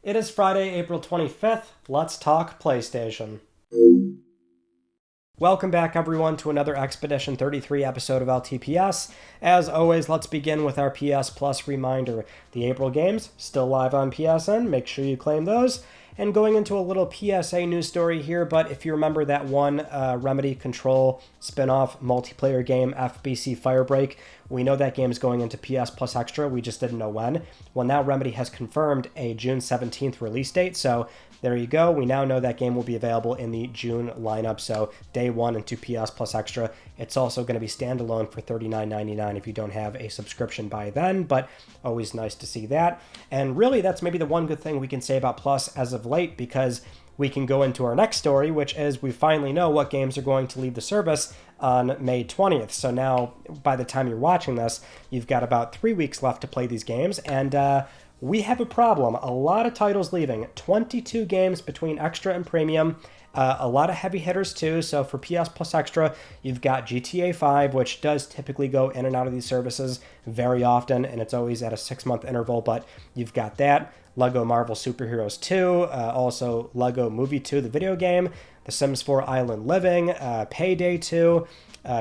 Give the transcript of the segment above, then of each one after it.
It is Friday, April 25th. Let's talk PlayStation. Welcome back, everyone, to another Expedition 33 episode of LTPS. As always, let's begin with our PS Plus reminder. The April games, still live on PSN. Make sure you claim those. And going into a little PSA news story here, but if you remember that one Remedy Control spin-off multiplayer game, FBC Firebreak, we know that game is going into PS Plus Extra. We just didn't know when. Well, now Remedy has confirmed a June 17th release date, so there you go. We now know that game will be available in the June lineup, so day one into PS Plus Extra. It's also going to be standalone for $39.99 if you don't have a subscription by then, but always nice to see that. And really, that's maybe the one good thing we can say about Plus as of late, because we can go into our next story, which is we finally know what games are going to leave the service on May 20th. So now, by the time you're watching this, you've got about 3 weeks left to play these games, and we have a problem. A lot of titles leaving. 22 games between Extra and Premium. A lot of heavy hitters too. So for PS Plus Extra, you've got GTA 5, which does typically go in and out of these services very often, and it's always at a 6-month interval, but you've got that. Lego Marvel Superheroes 2, also Lego Movie 2, the video game, The Sims 4 Island Living, Payday 2,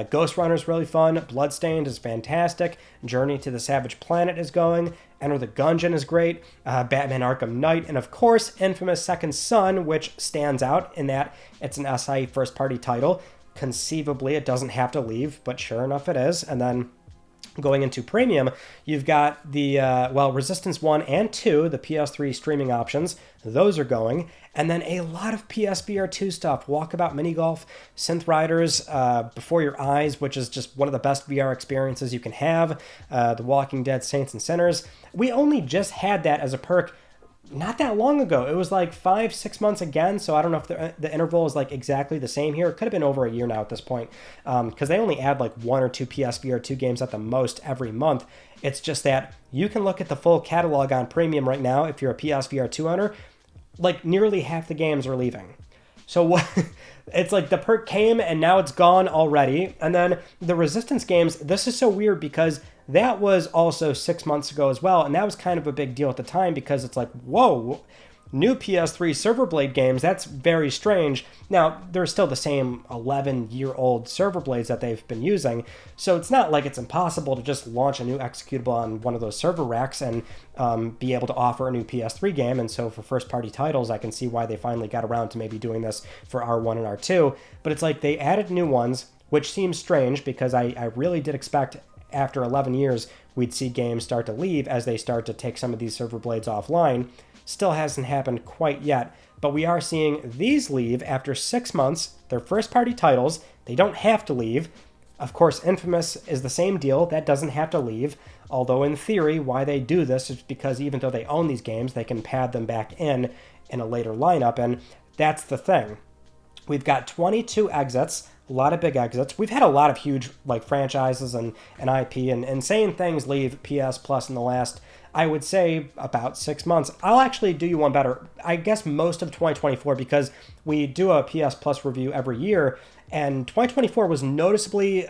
Ghost Runner's really fun, Bloodstained is fantastic, Journey to the Savage Planet is going, Enter the Gungeon is great, Batman Arkham Knight, and of course, Infamous Second Son, which stands out in that it's an SIE first-party title. Conceivably, it doesn't have to leave, but sure enough it is. And then going into Premium, you've got the, Resistance 1 and 2, the PS3 streaming options. Those are going. And then a lot of PSVR 2 stuff. Walkabout Mini Golf, Synth Riders, Before Your Eyes, which is just one of the best VR experiences you can have. The Walking Dead Saints and Sinners. We only just had that as a perk not that long ago. It was like 5-6 months again, so I don't know if the interval is like exactly the same here. It could have been over a year now at this point, because they only add like 1 or 2 PSVR 2 games at the most every month. It's just that you can look at the full catalog on Premium right now if you're a PSVR 2 owner. Like nearly half the games are leaving. So what? It's like the perk came and now it's gone already. And then the Resistance games, this is so weird because that was also 6 months ago as well. And that was kind of a big deal at the time because it's like, whoa, new PS3 Server Blade games, that's very strange. Now, they're still the same 11-year-old Server Blades that they've been using, so it's not like it's impossible to just launch a new executable on one of those server racks and be able to offer a new PS3 game. And so for first-party titles, I can see why they finally got around to maybe doing this for R1 and R2. But it's like they added new ones, which seems strange because I really did expect after 11 years we'd see games start to leave as they start to take some of these server blades offline. Still hasn't happened quite yet, but we are seeing these leave after 6 months. They're first-party titles. They don't have to leave. Of course, Infamous is the same deal. That doesn't have to leave, although in theory, why they do this is because even though they own these games, they can pad them back in a later lineup, and that's the thing. We've got 22 exits, a lot of big exits. We've had a lot of huge like franchises and IP and insane things leave PS Plus in the last, I would say, about 6 months. I'll actually do you one better. I guess most of 2024, because we do a PS Plus review every year, and 2024 was noticeably,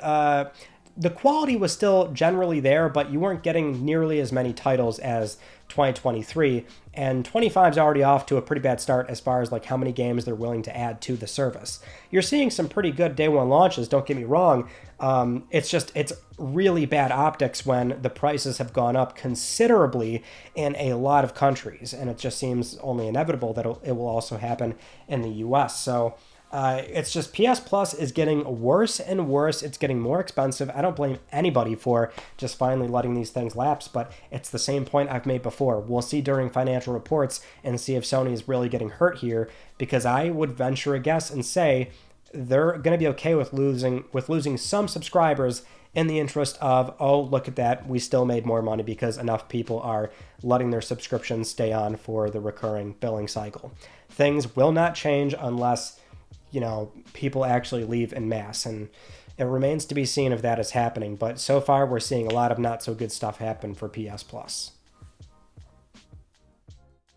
the quality was still generally there, but you weren't getting nearly as many titles as 2023, and 25 is already off to a pretty bad start as far as like how many games they're willing to add to the service. You're seeing some pretty good day one launches, don't get me wrong. It's really bad optics when the prices have gone up considerably in a lot of countries, and it just seems only inevitable that it will also happen in the US. So it's just PS Plus is getting worse and worse. It's getting more expensive. I don't blame anybody for just finally letting these things lapse, but it's the same point I've made before. We'll see during financial reports and see if Sony is really getting hurt here, because I would venture a guess and say they're going to be okay with losing some subscribers in the interest of, oh, look at that, we still made more money because enough people are letting their subscriptions stay on for the recurring billing cycle. Things will not change unless people actually leave en masse, and it remains to be seen if that is happening. But so far, we're seeing a lot of not so good stuff happen for PS Plus.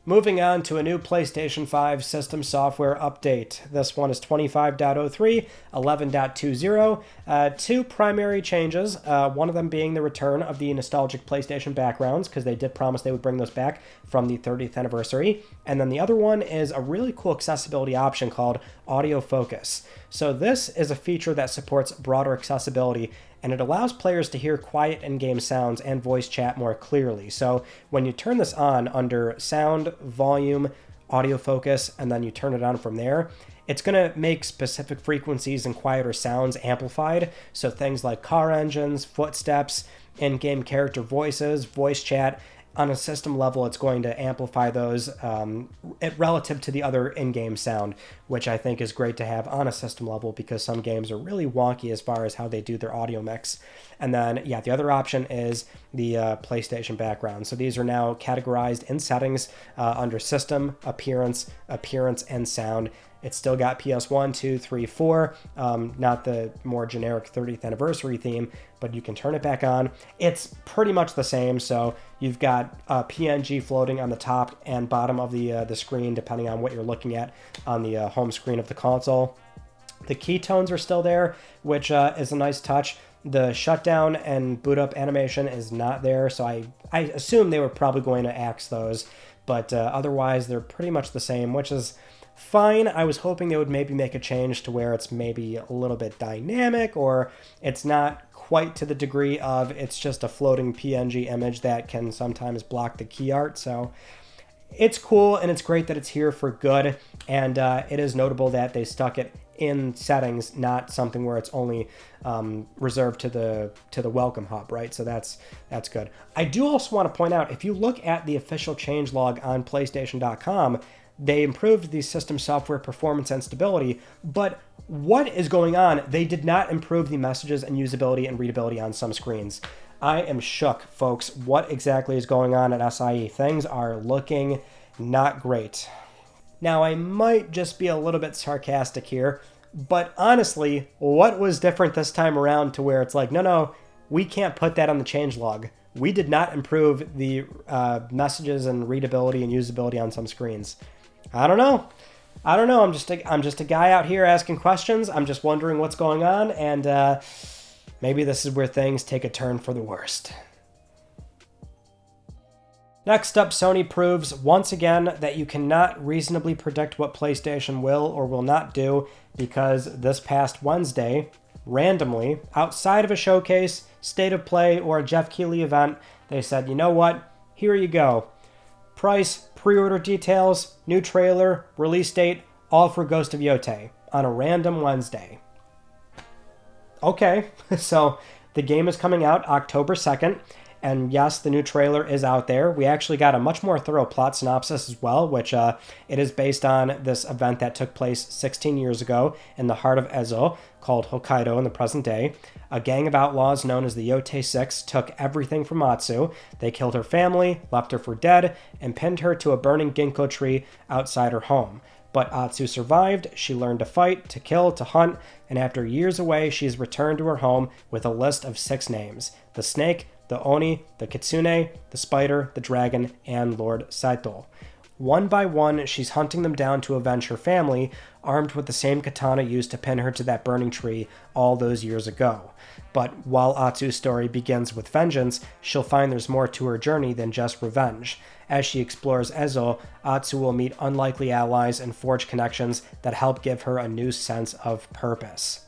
Moving on to a new PlayStation 5 system software update. This one is 25.03, 11.20. Two primary changes, one of them being the return of the nostalgic PlayStation backgrounds, because they did promise they would bring those back from the 30th anniversary. And then the other one is a really cool accessibility option called Audio Focus. So this is a feature that supports broader accessibility, and it allows players to hear quiet in-game sounds and voice chat more clearly. So when you turn this on under Sound, Volume, Audio Focus, and then you turn it on from there, it's going to make specific frequencies and quieter sounds amplified. So things like car engines, footsteps, in-game character voices, voice chat. On a system level, it's going to amplify those relative to the other in-game sound, which I think is great to have on a system level because some games are really wonky as far as how they do their audio mix. And then, the other option is the PlayStation background. So these are now categorized in settings under System, Appearance, and Sound. It's still got PS1, 2, 3, 4, not the more generic 30th anniversary theme, but you can turn it back on. It's pretty much the same, so you've got PNG floating on the top and bottom of the screen, depending on what you're looking at on the home screen of the console. The keytones are still there, which is a nice touch. The shutdown and boot up animation is not there, so I assume they were probably going to axe those, but otherwise they're pretty much the same, which is fine. I was hoping they would maybe make a change to where it's maybe a little bit dynamic, or it's not quite to the degree of it's just a floating PNG image that can sometimes block the key art. So it's cool, and it's great that it's here for good, and it is notable that they stuck it in settings, not something where it's only reserved to the welcome hub, right? So that's good. I do also want to point out, if you look at the official changelog on PlayStation.com, they improved the system software performance and stability, but what is going on? They did not improve the messages and usability and readability on some screens. I am shook, folks. What exactly is going on at SIE? Things are looking not great. Now, I might just be a little bit sarcastic here, but honestly, what was different this time around to where it's like, no, we can't put that on the changelog. We did not improve the messages and readability and usability on some screens. I don't know. I'm just a guy out here asking questions. I'm just wondering what's going on, and maybe this is where things take a turn for the worst. Next up, Sony proves once again that you cannot reasonably predict what PlayStation will or will not do, because this past Wednesday, randomly, outside of a showcase, state of play, or a Jeff Keighley event, they said, you know what? Here you go. Price, pre-order details, new trailer, release date, all for Ghost of Yotei on a random Wednesday. Okay, so the game is coming out October 2nd, and yes, the new trailer is out there. We actually got a much more thorough plot synopsis as well, which it is based on this event that took place 16 years ago in the heart of Ezo, called Hokkaido in the present day. A gang of outlaws known as the Yotei Six took everything from Atsu. They killed her family, left her for dead, and pinned her to a burning ginkgo tree outside her home. But Atsu survived. She learned to fight, to kill, to hunt, and after years away, she's returned to her home with a list of 6 names: the snake, the Oni, the Kitsune, the spider, the dragon, and Lord Saito. One by one, she's hunting them down to avenge her family, armed with the same katana used to pin her to that burning tree all those years ago. But while Atsu's story begins with vengeance, she'll find there's more to her journey than just revenge. As she explores Ezo, Atsu will meet unlikely allies and forge connections that help give her a new sense of purpose.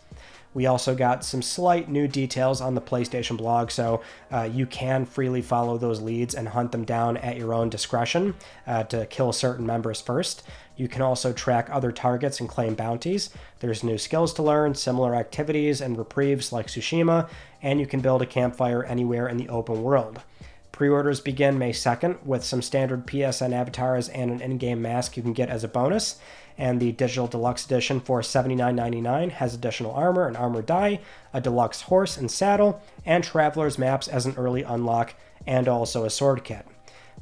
We also got some slight new details on the PlayStation blog, so you can freely follow those leads and hunt them down at your own discretion to kill certain members first. You can also track other targets and claim bounties. There's new skills to learn, similar activities and reprieves like Tsushima, and you can build a campfire anywhere in the open world. Pre-orders begin May 2nd with some standard PSN avatars and an in-game mask you can get as a bonus. And the Digital Deluxe Edition for $79.99 has additional armor and armor die, a deluxe horse and saddle, and Traveler's Maps as an early unlock, and also a sword kit.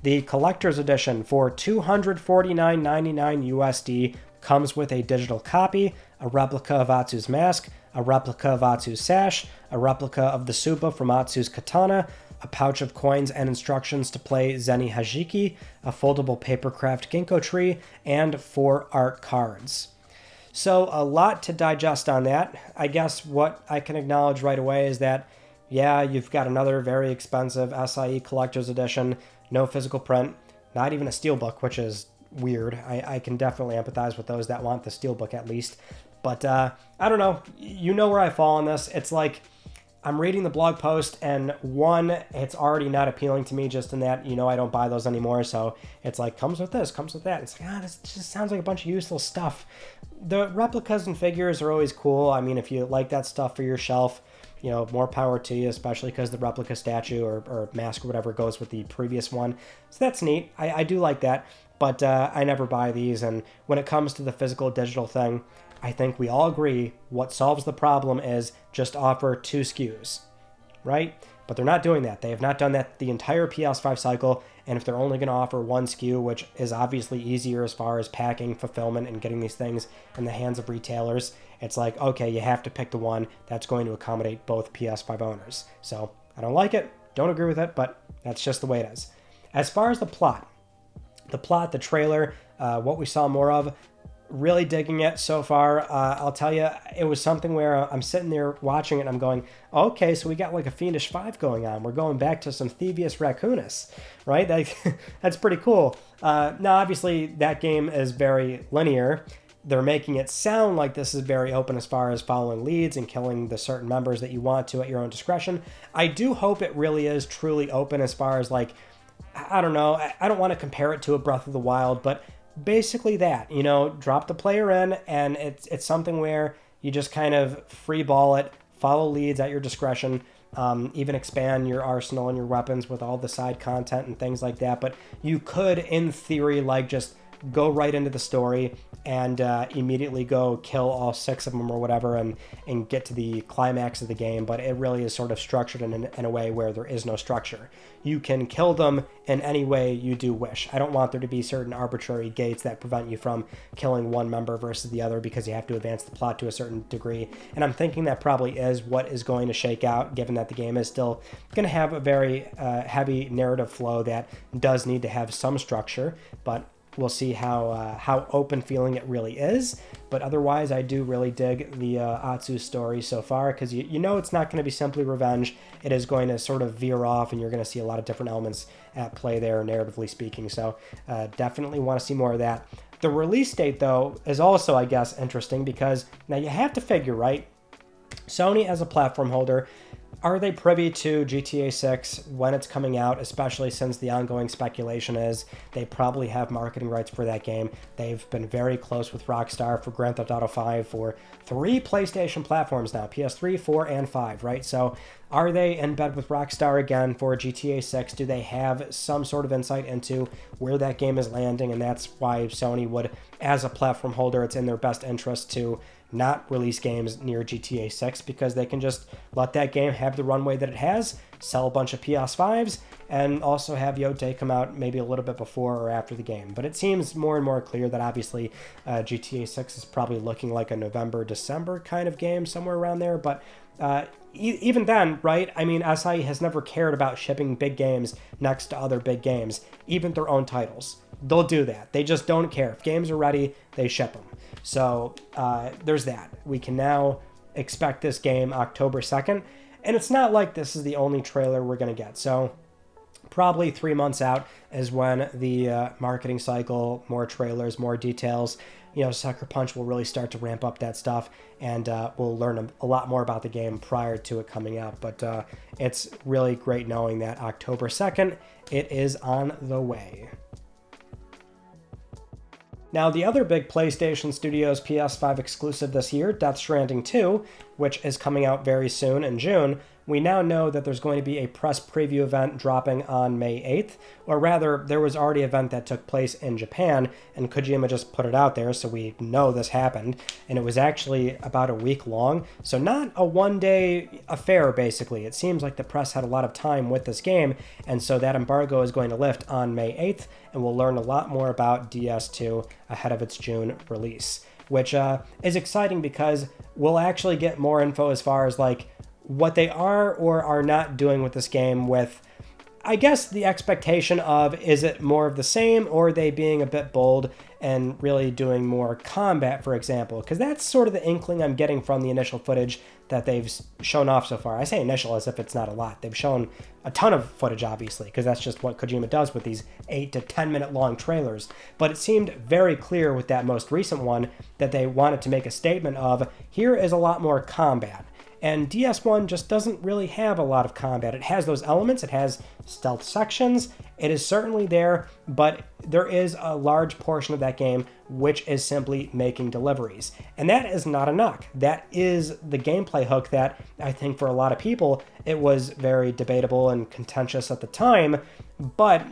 The Collector's Edition for $249.99 USD comes with a digital copy, a replica of Atsu's mask, a replica of Atsu's sash, a replica of the Suba from Atsu's katana, a pouch of coins and instructions to play Zeni Hajiki, a foldable papercraft ginkgo tree, and 4 art cards. So a lot to digest on that. I guess what I can acknowledge right away is that, yeah, you've got another very expensive SIE Collector's Edition, no physical print, not even a steelbook, which is weird. I can definitely empathize with those that want the Steelbook at least. But I don't know. You know where I fall on this. It's like I'm reading the blog post, and one, it's already not appealing to me just in that, I don't buy those anymore. So it's like, comes with this, comes with that. It's like, this just sounds like a bunch of useless stuff. The replicas and figures are always cool. I mean, if you like that stuff for your shelf, more power to you, especially because the replica statue or mask or whatever goes with the previous one. So that's neat. I do like that, but I never buy these. And when it comes to the physical digital thing, I think we all agree what solves the problem is just offer 2 SKUs, right? But they're not doing that. They have not done that the entire PS5 cycle. And if they're only going to offer 1 SKU, which is obviously easier as far as packing, fulfillment, and getting these things in the hands of retailers, it's like, okay, you have to pick the one that's going to accommodate both PS5 owners. So I don't like it, don't agree with it, but that's just the way it is. As far as the plot, the trailer, what we saw more of, really digging it so far. I'll tell you, it was something where I'm sitting there watching it and I'm going, okay, so we got like a Fiendish 5 going on. We're going back to some Thievius Raccoonus, right? That's pretty cool. Now, obviously, that game is very linear. They're making it sound like this is very open as far as following leads and killing the certain members that you want to at your own discretion. I do hope it really is truly open as far as like, I don't know, I don't want to compare it to a Breath of the Wild, but basically that, drop the player in, and it's something where you just kind of free ball it, follow leads at your discretion, even expand your arsenal and your weapons with all the side content and things like that. But you could, in theory, like just go right into the story and immediately go kill all 6 of them or whatever and get to the climax of the game. But it really is sort of structured in a way where there is no structure. You can kill them in any way you do wish. I don't want there to be certain arbitrary gates that prevent you from killing one member versus the other because you have to advance the plot to a certain degree. And I'm thinking that probably is what is going to shake out, given that the game is still going to have a very heavy narrative flow that does need to have some structure. But we'll see how open feeling it really is. But otherwise, I do really dig the Atsu story so far, because you know it's not going to be simply revenge. It is going to sort of veer off, and you're going to see a lot of different elements at play there, narratively speaking. So definitely want to see more of that. The release date, though, is also, I guess, interesting, because now you have to figure, right? Sony as a platform holder, are they privy to GTA 6 when it's coming out, especially since the ongoing speculation is they probably have marketing rights for that game. They've been very close with Rockstar for Grand Theft Auto 5 for 3 PlayStation platforms now, PS3, 4, and 5, right? So are they in bed with Rockstar again for GTA 6? Do they have some sort of insight into where that game is landing? And that's why Sony would, as a platform holder, it's in their best interest to not release games near GTA 6, because they can just let that game have the runway that it has, sell a bunch of PS5s, and also have Yotei come out maybe a little bit before or after the game. But it seems more and more clear that obviously GTA 6 is probably looking like a November, December kind of game, somewhere around there. But even then, right, I mean, SI has never cared about shipping big games next to other big games, even their own titles. They'll do that. They just don't care. If games are ready, they ship them. So there's that. We can now expect this game October 2nd. And it's not like this is the only trailer we're going to get. So probably 3 months out is when the marketing cycle, more trailers, more details, Sucker Punch will really start to ramp up that stuff, and we'll learn a lot more about the game prior to it coming out. But it's really great knowing that October 2nd, it is on the way. Now, the other big PlayStation Studios PS5 exclusive this year, Death Stranding 2, which is coming out very soon in June, we now know that there's going to be a press preview event dropping on May 8th, or rather, there was already an event that took place in Japan, and Kojima just put it out there, so we know this happened, and it was actually about a week long, so not a one-day affair, basically. It seems like the press had a lot of time with this game, and so that embargo is going to lift on May 8th, and we'll learn a lot more about DS2 ahead of its June release, which is exciting because we'll actually get more info as far as like what they are or are not doing with this game with, I guess the expectation of, is it more of the same, or are they being a bit bold and really doing more combat, for example? Because that's sort of the inkling I'm getting from the initial footage that they've shown off so far. I say initial as if it's not a lot. They've shown a ton of footage, obviously, because that's just what Kojima does with these 8 to 10 minute long trailers. But it seemed very clear with that most recent one that they wanted to make a statement of, here is a lot more combat. And DS1 just doesn't really have a lot of combat. It has those elements, it has stealth sections, it is certainly there, but there is a large portion of that game which is simply making deliveries. And that is not a knock. That is the gameplay hook that I think for a lot of people, it was very debatable and contentious at the time. But,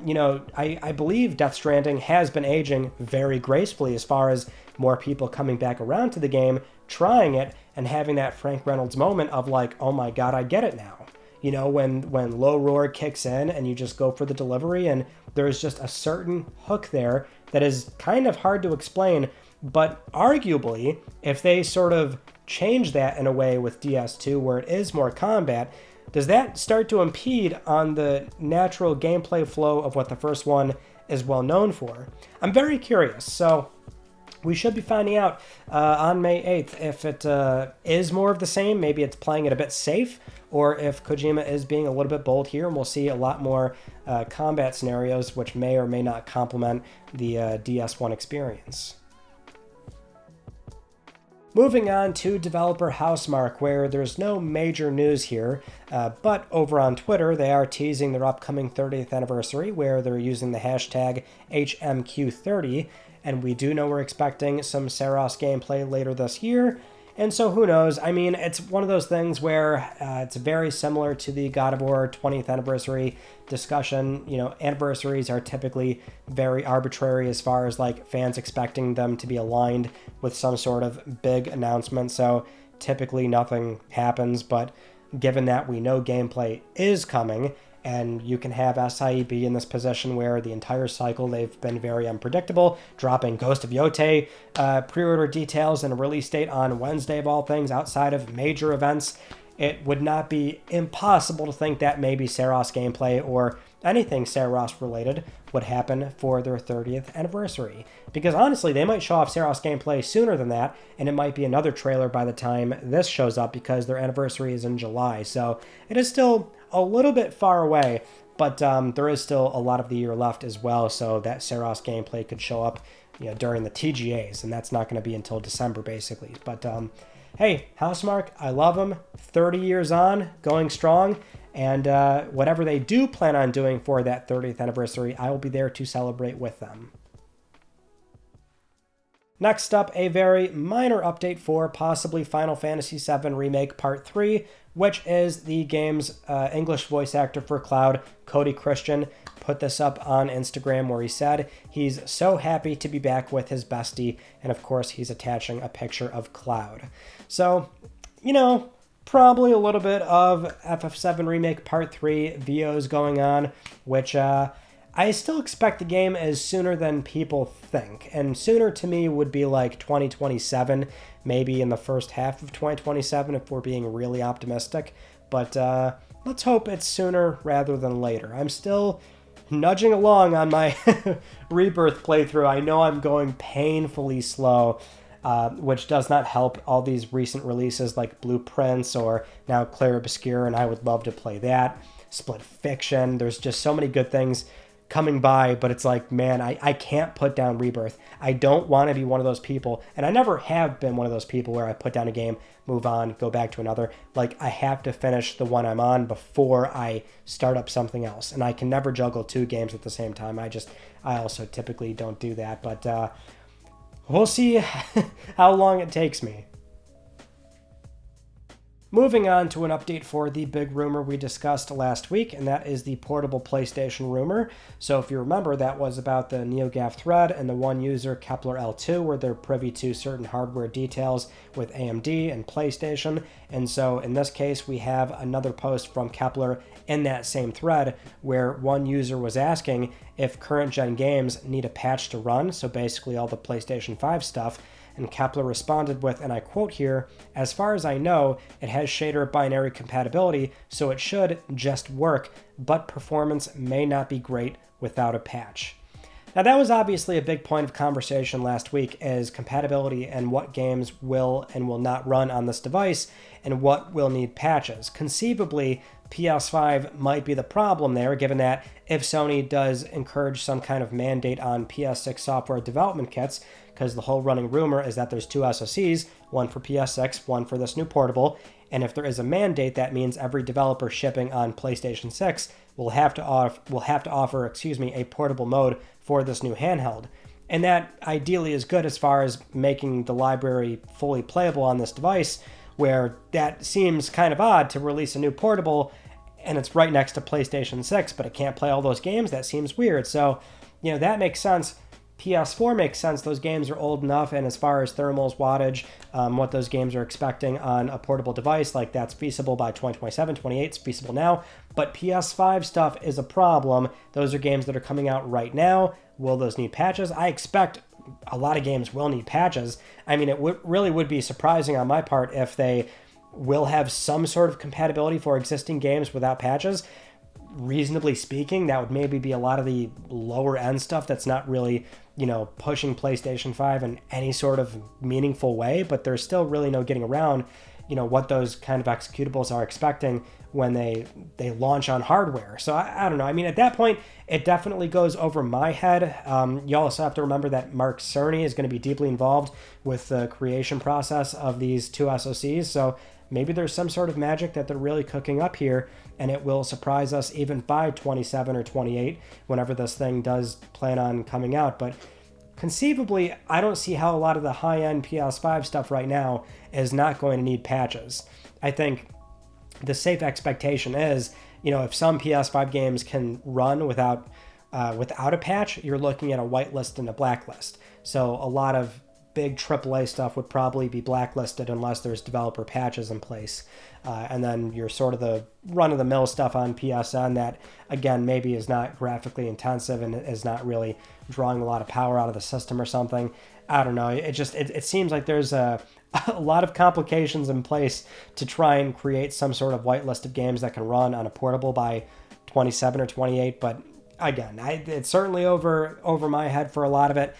I believe Death Stranding has been aging very gracefully as far as more people coming back around to the game, trying it, and having that Frank Reynolds moment of like, oh my god, I get it now. When Low Roar kicks in and you just go for the delivery, and there's just a certain hook there that is kind of hard to explain, but arguably, if they sort of change that in a way with DS2 where it is more combat, does that start to impede on the natural gameplay flow of what the first one is well known for? I'm very curious, so we should be finding out on May 8th if it is more of the same, maybe it's playing it a bit safe, or if Kojima is being a little bit bold here, and we'll see a lot more combat scenarios which may or may not complement the DS1 experience. Moving on to developer Housemarque, where there's no major news here, but over on Twitter, they are teasing their upcoming 30th anniversary, where they're using the hashtag HMQ30, and we do know we're expecting some Saros gameplay later this year, and so who knows? I mean, it's one of those things where it's very similar to the God of War 20th anniversary discussion. Anniversaries are typically very arbitrary as far as like fans expecting them to be aligned with some sort of big announcement, so typically nothing happens, but given that we know gameplay is coming, and you can have SIE be in this position where the entire cycle they've been very unpredictable, dropping Ghost of Yotei pre-order details and a release date on Wednesday of all things outside of major events. It would not be impossible to think that maybe Saros gameplay or anything Saros related would happen for their 30th anniversary. Because honestly, they might show off Saros gameplay sooner than that, and it might be another trailer by the time this shows up because their anniversary is in July. So it is still a little bit far away, but there is still a lot of the year left as well, so that Saros gameplay could show up during the TGAs, and that's not going to be until December basically. But hey, Housemarque, I love them. 30 years on, going strong, and whatever they do plan on doing for that 30th anniversary, I will be there to celebrate with them. Next up, a very minor update for possibly Final Fantasy VII Remake Part 3, which is the game's English voice actor for Cloud, Cody Christian, put this up on Instagram where he said he's so happy to be back with his bestie, and of course he's attaching a picture of Cloud. So, probably a little bit of FF7 Remake Part 3 VOs going on, which I still expect the game is sooner than people think. And sooner to me would be like 2027, maybe in the first half of 2027 if we're being really optimistic. But let's hope it's sooner rather than later. I'm still nudging along on my Rebirth playthrough. I know I'm going painfully slow, which does not help all these recent releases like Blueprints or now Clair Obscure, and I would love to play that. Split Fiction, there's just so many good things coming by, but it's like, man, I can't put down Rebirth. I don't want to be one of those people, and I never have been one of those people where I put down a game, move on, go back to another. Like, I have to finish the one I'm on before I start up something else, and I can never juggle 2 games at the same time. I also typically don't do that, but we'll see how long it takes me. Moving on to an update for the big rumor we discussed last week, and that is the portable PlayStation rumor. So if you remember, that was about the NeoGAF thread and the one user Kepler L2, where they're privy to certain hardware details with AMD and PlayStation. And so in this case, we have another post from Kepler in that same thread where one user was asking if current gen games need a patch to run, so basically all the PlayStation 5 stuff. And Kepler responded with, and I quote here, "As far as I know, it has shader binary compatibility, so it should just work. but performance may not be great without a patch. Now, that was obviously a big point of conversation last week, as compatibility and what games will and will not run on this device and what will need patches. Conceivably, PS5 might be the problem there, given that if Sony does encourage some kind of mandate on PS6 software development kits, because the whole running rumor is that there's two SoCs, one for PS6, one for this new portable, and if there is a mandate, that means every developer shipping on PlayStation 6 will have to offer a portable mode for this new handheld. And that ideally is good as far as making the library fully playable on this device, where that seems kind of odd to release a new portable and it's right next to PlayStation 6, but it can't play all those games. That seems weird. So, that makes sense. PS4 makes sense. Those games are old enough, and as far as thermals, wattage, what those games are expecting on a portable device, like that's feasible by 2027, 28, it's feasible now. But PS5 stuff is a problem. Those are games that are coming out right now. Will those need patches? I expect a lot of games will need patches. I mean, it really would be surprising on my part if they will have some sort of compatibility for existing games without patches. Reasonably speaking, that would maybe be a lot of the lower end stuff that's not really, pushing PlayStation 5 in any sort of meaningful way, but there's still really no getting around, what those kind of executables are expecting when they launch on hardware. So I don't know. I mean, at that point, it definitely goes over my head. You also have to remember that Mark Cerny is going to be deeply involved with the creation process of these two SoCs. So maybe there's some sort of magic that they're really cooking up here, and it will surprise us even by 27 or 28, whenever this thing does plan on coming out. But conceivably, I don't see how a lot of the high-end PS5 stuff right now is not going to need patches. I think the safe expectation is, if some PS5 games can run without a patch, you're looking at a whitelist and a blacklist. So a lot of big AAA stuff would probably be blacklisted unless there's developer patches in place. And then you're sort of the run-of-the-mill stuff on PSN that, again, maybe is not graphically intensive and is not really drawing a lot of power out of the system or something. I don't know. It seems like there's a lot of complications in place to try and create some sort of whitelist of games that can run on a portable by 27 or 28, but again, it's certainly over my head for a lot of it.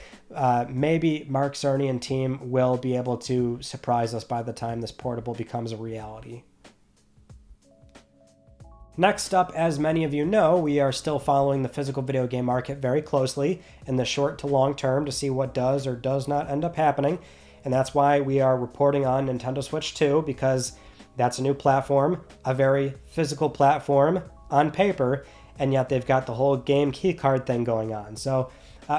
Maybe Mark Cerny and team will be able to surprise us by the time this portable becomes a reality. Next up, as many of you know, we are still following the physical video game market very closely in the short to long term to see what does or does not end up happening. And that's why we are reporting on Nintendo Switch 2, because that's a new platform, a very physical platform on paper, and yet they've got the whole game keycard thing going on. So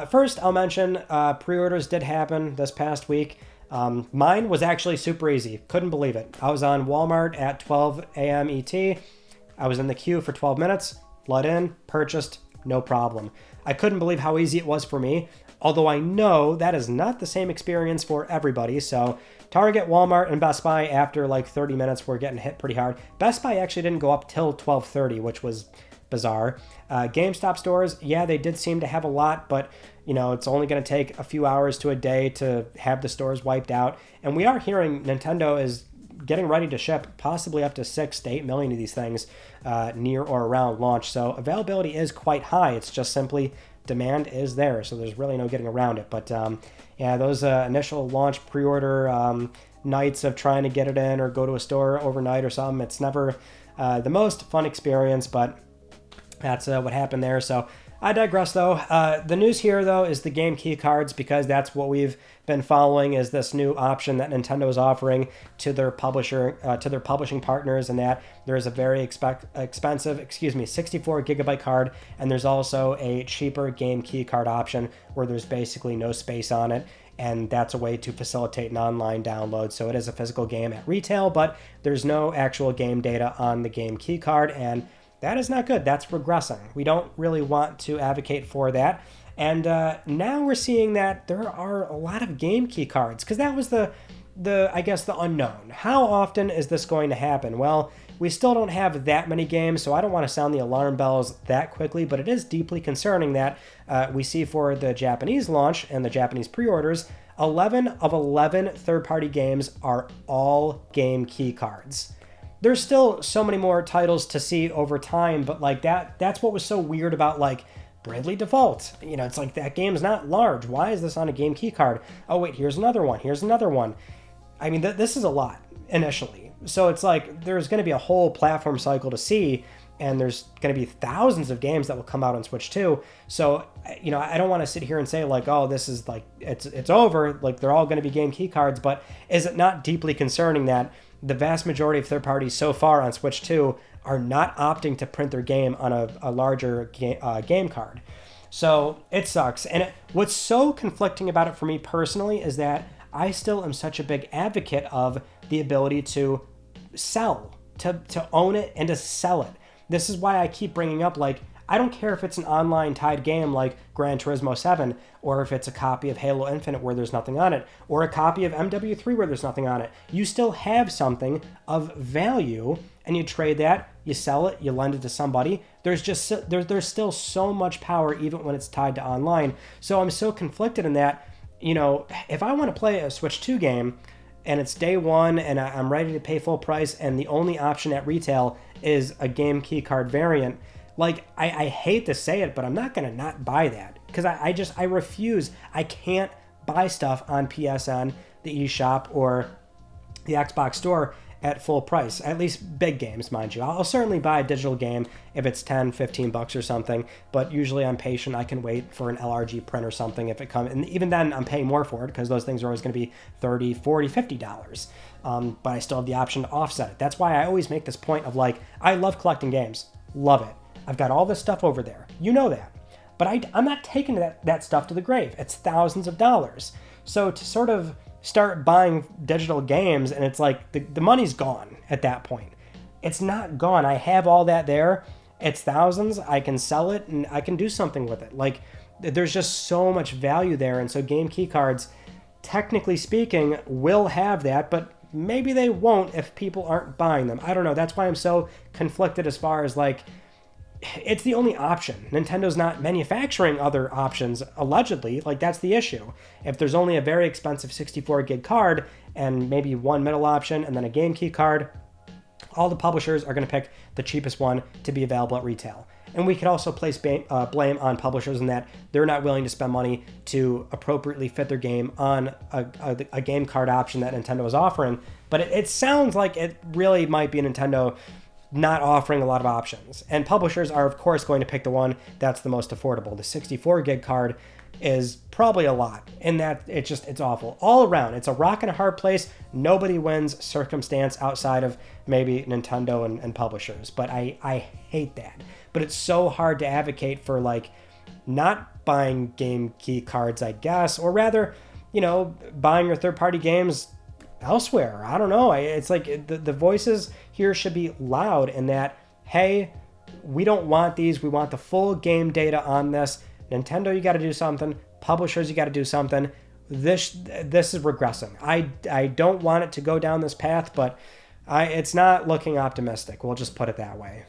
first, I'll mention pre-orders did happen this past week. Mine was actually super easy. Couldn't believe it. I was on Walmart at 12 a.m. ET. I was in the queue for 12 minutes, let in, purchased, no problem. I couldn't believe how easy it was for me, although I know that is not the same experience for everybody. So Target, Walmart, and Best Buy, after like 30 minutes, were getting hit pretty hard. Best Buy actually didn't go up till 12:30, which was bizarre. GameStop stores, yeah, they did seem to have a lot, but it's only going to take a few hours to a day to have the stores wiped out. And we are hearing Nintendo is getting ready to ship possibly up to 6 to 8 million of these things near or around launch. So availability is quite high. It's just simply demand is there. So there's really no getting around it. But yeah, those initial launch pre-order nights of trying to get it in or go to a store overnight or something, it's never the most fun experience, but that's what happened there. So I digress, though. The news here, though, is the game key cards, because that's what we've been following, is this new option that Nintendo is offering to their publishing partners, and that there is a very expensive 64 gigabyte card, and there's also a cheaper game key card option where there's basically no space on it, and that's a way to facilitate an online download. So it is a physical game at retail, but there's no actual game data on the game key card, and that is not good. That's regressing. We don't really want to advocate for that. And now we're seeing that there are a lot of game key cards, because that was the unknown. How often is this going to happen? Well, we still don't have that many games, so I don't want to sound the alarm bells that quickly, but it is deeply concerning that we see for the Japanese launch and the Japanese pre-orders, 11 of 11 third-party games are all game key cards. there's still so many more titles to see over time, but like that's what was so weird about like Bravely Default. You know, it's like that game's not large. Why is this on a game key card? Oh wait, here's another one. Here's another one. I mean, this is a lot initially. So it's like there's going to be a whole platform cycle to see, and there's going to be thousands of games that will come out on Switch too. So, you know, I don't want to sit here and say like, oh, this is like, it's over. Like they're all going to be game key cards, but is it not deeply concerning that the vast majority of third parties so far on Switch 2 are not opting to print their game on a larger game card? So it sucks. And what's so conflicting about it for me personally is that I still am such a big advocate of the ability to sell, to own it and to sell it. This is why I keep bringing up, like, I don't care if it's an online tied game like Gran Turismo 7, or if it's a copy of Halo Infinite where there's nothing on it, or a copy of MW3 where there's nothing on it. You still have something of value, and you trade that, you sell it, you lend it to somebody. There's still so much power even when it's tied to online. So I'm so conflicted in that, you know, if I want to play a Switch 2 game, and it's day one, and I'm ready to pay full price, and the only option at retail is a game key card variant, like, I hate to say it, but I'm not going to not buy that. Because I refuse. I can't buy stuff on PSN, the eShop, or the Xbox Store at full price. At least big games, mind you. I'll certainly buy a digital game if it's 10, 15 bucks or something, but usually I'm patient. I can wait for an LRG print or something if it comes. And even then, I'm paying more for it because those things are always going to be $30, $40, $50. But I still have the option to offset it. That's why I always make this point of like, I love collecting games. Love it. I've got all this stuff over there. You know that. But I'm not taking that stuff to the grave. It's thousands of dollars. So to sort of start buying digital games, and it's like the money's gone at that point. It's not gone. I have all that there. It's thousands. I can sell it, and I can do something with it. Like, there's just so much value there. And so game key cards, technically speaking, will have that, but maybe they won't if people aren't buying them. I don't know. That's why I'm so conflicted as far as like, it's the only option. Nintendo's not manufacturing other options, allegedly. Like, that's the issue. If there's only a very expensive 64 gig card and maybe one middle option and then a game key card, all the publishers are going to pick the cheapest one to be available at retail. And we could also place blame on publishers in that they're not willing to spend money to appropriately fit their game on a game card option that Nintendo is offering. But it sounds like it really might be Nintendo not offering a lot of options. And publishers are, of course, going to pick the one that's the most affordable. The 64 gig card is probably a lot, in that it's awful. All around, it's a rock and a hard place. Nobody wins circumstance outside of maybe Nintendo and publishers. But I hate that. But it's so hard to advocate for, like, not buying game key cards, I guess, or rather, you know, buying your third-party games elsewhere. I don't know. It's like the voices here should be loud in that, hey, we don't want these. We want the full game data on this. Nintendo, you got to do something. Publishers, you got to do something. This is regressing. I don't want it to go down this path, but it's not looking optimistic. We'll just put it that way.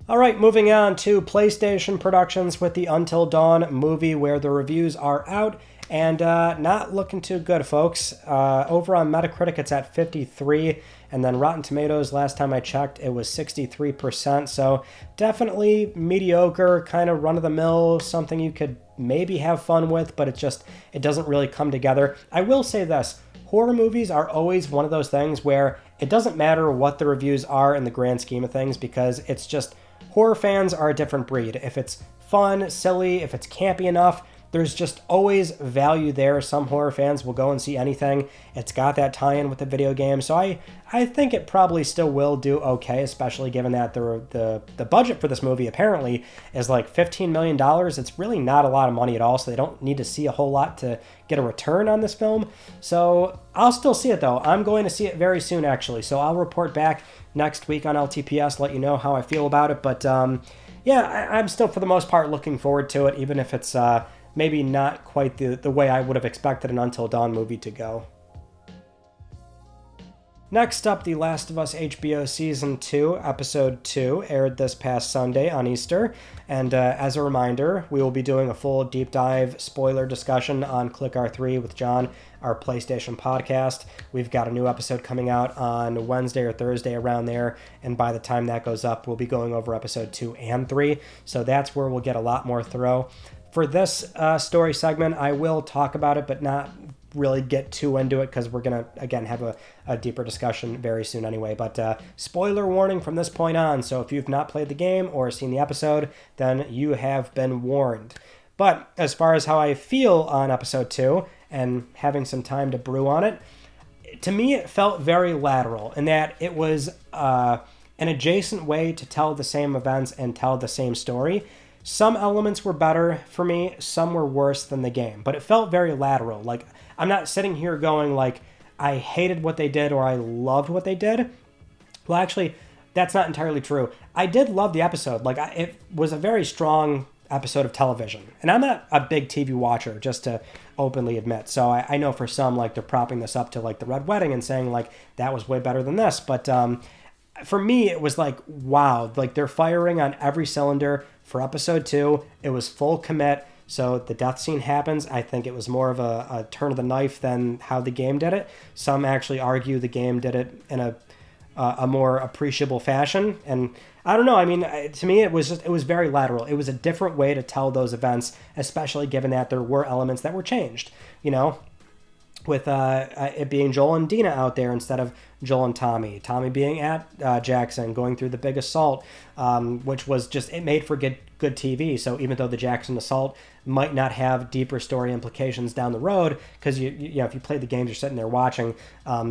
All right, moving on to PlayStation Productions with the Until Dawn movie, where the reviews are out. And not looking too good, folks. Over on Metacritic, it's at 53. And then Rotten Tomatoes, last time I checked, it was 63%. So definitely mediocre, kind of run-of-the-mill, something you could maybe have fun with, but it doesn't really come together. I will say this. Horror movies are always one of those things where it doesn't matter what the reviews are in the grand scheme of things, because it's just horror fans are a different breed. If it's fun, silly, if it's campy enough, there's just always value there. Some horror fans will go and see anything. It's got that tie-in with the video game. So I think it probably still will do okay, especially given that the budget for this movie apparently is like $15 million. It's really not a lot of money at all, so they don't need to see a whole lot to get a return on this film. So I'll still see it, though. I'm going to see it very soon, actually. So I'll report back next week on LTPS, let you know how I feel about it. But yeah, I'm still, for the most part, looking forward to it, even if it's maybe not quite the way I would have expected an Until Dawn movie to go. Next up, The Last of Us HBO Season 2, Episode 2, aired this past Sunday on Easter. And as a reminder, we will be doing a full deep dive spoiler discussion on Click R3 with John, our PlayStation podcast. We've got a new episode coming out on Wednesday or Thursday around there. And by the time that goes up, we'll be going over Episode 2 and 3. So that's where we'll get a lot more thorough. For this story segment, I will talk about it, but not really get too into it because we're going to, again, have a deeper discussion very soon anyway. But spoiler warning from this point on. So if you've not played the game or seen the episode, then you have been warned. But as far as how I feel on episode 2 and having some time to brew on it, to me it felt very lateral in that it was an adjacent way to tell the same events and tell the same story. Some elements were better for me, some were worse than the game, but it felt very lateral. Like, I'm not sitting here going like, I hated what they did or I loved what they did. Well, actually, that's not entirely true. I did love the episode. Like, it was a very strong episode of television. And I'm not a big TV watcher, just to openly admit. So I know for some, like, they're propping this up to, like, the Red Wedding and saying, like, that was way better than this. But for me, it was like, wow, like, they're firing on every cylinder for episode 2. It was full commit. So the death scene happens. I think it was more of a turn of the knife than how the game did it. Some actually argue the game did it in a more appreciable fashion. And I don't know. I mean, to me, it was very lateral. It was a different way to tell those events, especially given that there were elements that were changed, you know, with it being Joel and Dina out there instead of Joel and Tommy. Tommy being at Jackson, going through the big assault, which was just, it made for good TV. So even though the Jackson assault might not have deeper story implications down the road, because you know, if you play the games, you're sitting there watching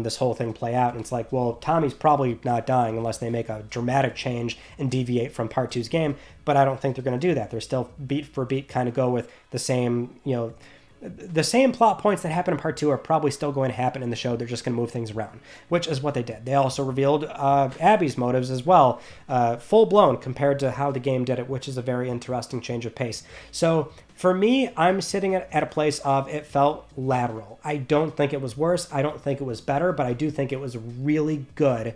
this whole thing play out, and it's like, well, Tommy's probably not dying unless they make a dramatic change and deviate from Part 2's game. But I don't think they're going to do that. They're still beat for beat kind of go with the same, you know, the same plot points that happen in Part 2 are probably still going to happen in the show. They're just going to move things around, which is what they did. They also revealed Abby's motives as well, full-blown compared to how the game did it, which is a very interesting change of pace. So for me, I'm sitting at a place of it felt lateral. I don't think it was worse. I don't think it was better, but I do think it was really good.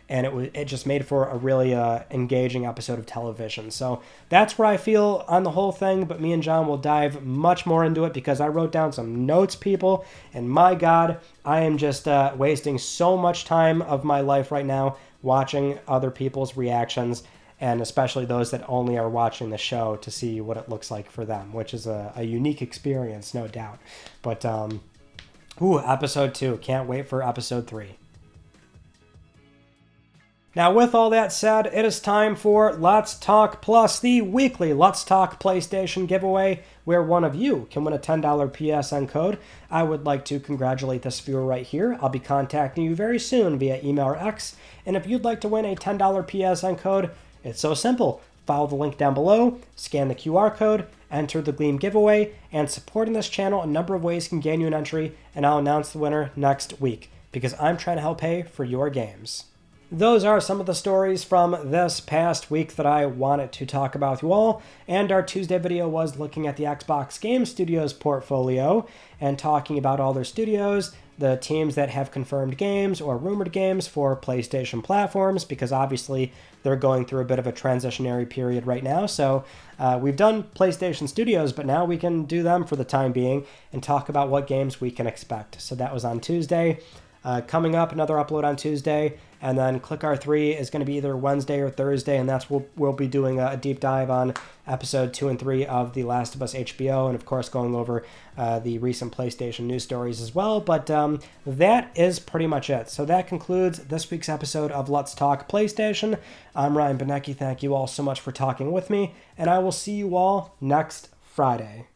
And it just made for a really engaging episode of television. So that's where I feel on the whole thing, but me and John will dive much more into it because I wrote down some notes, people, and my God, I am just wasting so much time of my life right now watching other people's reactions, and especially those that only are watching the show to see what it looks like for them, which is a unique experience, no doubt. But, episode 2. Can't wait for episode 3. Now, with all that said, it is time for Let's Talk Plus, the weekly Let's Talk PlayStation giveaway, where one of you can win a $10 PSN code. I would like to congratulate this viewer right here. I'll be contacting you very soon via email or X, and if you'd like to win a $10 PSN code, it's so simple. Follow the link down below, scan the QR code, enter the Gleam giveaway, and supporting this channel, a number of ways can gain you an entry, and I'll announce the winner next week, because I'm trying to help pay for your games. Those are some of the stories from this past week that I wanted to talk about with you all, and our Tuesday video was looking at the Xbox Game Studios portfolio and talking about all their studios, the teams that have confirmed games or rumored games for PlayStation platforms, because obviously they're going through a bit of a transitionary period right now. So we've done PlayStation Studios, but now we can do them for the time being and talk about what games we can expect. So that was on Tuesday. Coming up, another upload on Tuesday, and then Click R3 is going to be either Wednesday or Thursday, and that's we'll be doing a deep dive on episode 2 and 3 of The Last of Us HBO, and of course going over the recent PlayStation news stories as well. But that is pretty much it. So that concludes this week's episode of Let's Talk PlayStation. I'm Ryan Benecki. Thank you all so much for talking with me, and I will see you all next Friday.